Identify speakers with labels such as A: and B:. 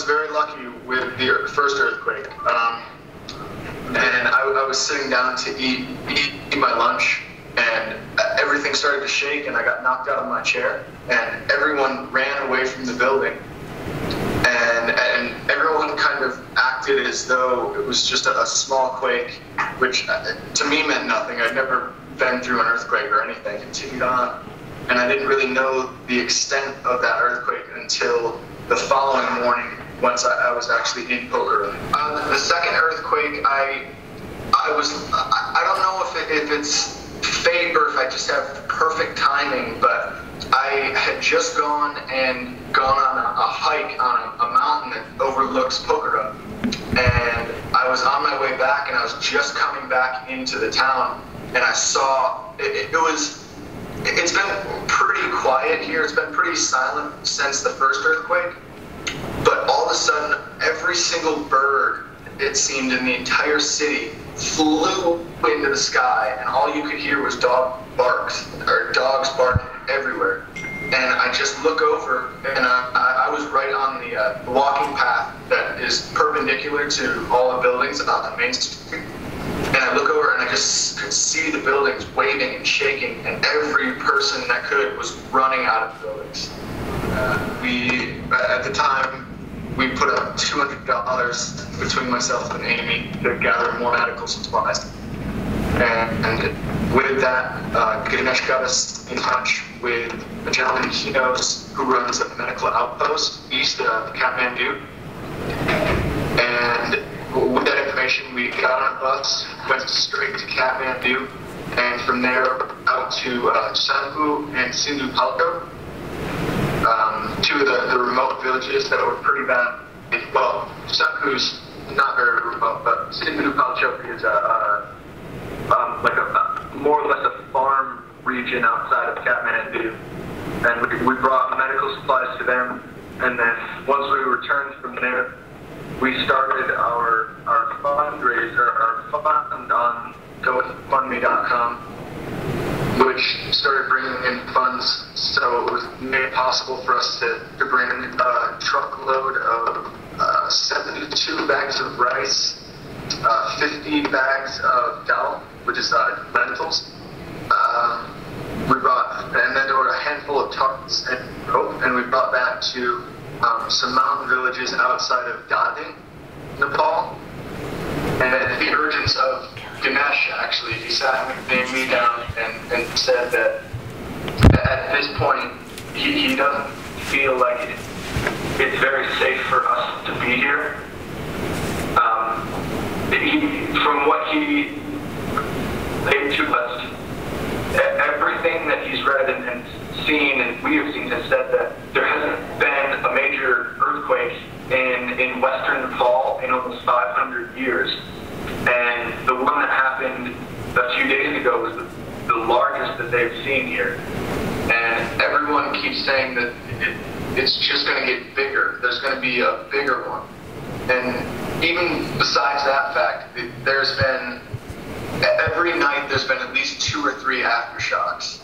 A: very lucky with the first earthquake. And I was sitting down to eat my lunch, and everything started to shake, and I got knocked out of my chair, and everyone ran away from the building. And everyone kind of acted as though it was just a small quake, which to me meant nothing. I'd never been through an earthquake or anything. Continued on, and I didn't really know the extent of that earthquake until the following morning, once I was actually in Poker. The second earthquake, I don't know if it's fate or if I just have perfect timing, but I had just gone on a hike on a mountain that overlooks Pokhara, and I was on my way back, and I was just coming back into the town, and I saw it's been pretty quiet here. It's been pretty silent since the first earthquake, but all of a sudden, every single bird, it seemed, in the entire city flew into the sky, and all you could hear was dogs barking everywhere. And I just look over, and I was right on the walking path that is perpendicular to all the buildings on the main street. And I look over, and I just could see the buildings waving and shaking, and every person that could was running out of the buildings. At the time, we put up $200 between myself and Amy to gather more medical supplies. And with that, Ganesh got us in touch with a gentleman he knows who runs a medical outpost east of Kathmandu. And with that information, we got on a bus, went straight to Kathmandu, and from there out to Sanpu and Sindhu Palcho. Two of the remote villages that were pretty bad. Well, Sanku's not very remote, but Sindhu Palcho is like a more or less a farm region outside of Kathmandu. And we brought medical supplies to them, and then once we returned from there, we started our fundraiser, our fund on GoFundMe.com, which started bringing in funds, so it was made possible for us to bring a truckload of 72 bags of rice, 50 bags of dal, which is lentils. We brought, and then there were a handful of tarps and rope, and we brought that to some mountain villages outside of Dadi, Nepal. And at the urgence of Ganesh, actually, he sat me down and said that at this point, he doesn't feel like it's very safe for us to be here. From what he laid to us, everything that he's read and seen and we have seen has said that there hasn't been a major earthquake in western Nepal in almost 500 years. And the one that happened a few days ago was the largest that they've seen here. And everyone keeps saying that it's just going to get bigger. There's going to be a bigger one. And even besides that fact, every night there's been at least 2 or 3 aftershocks.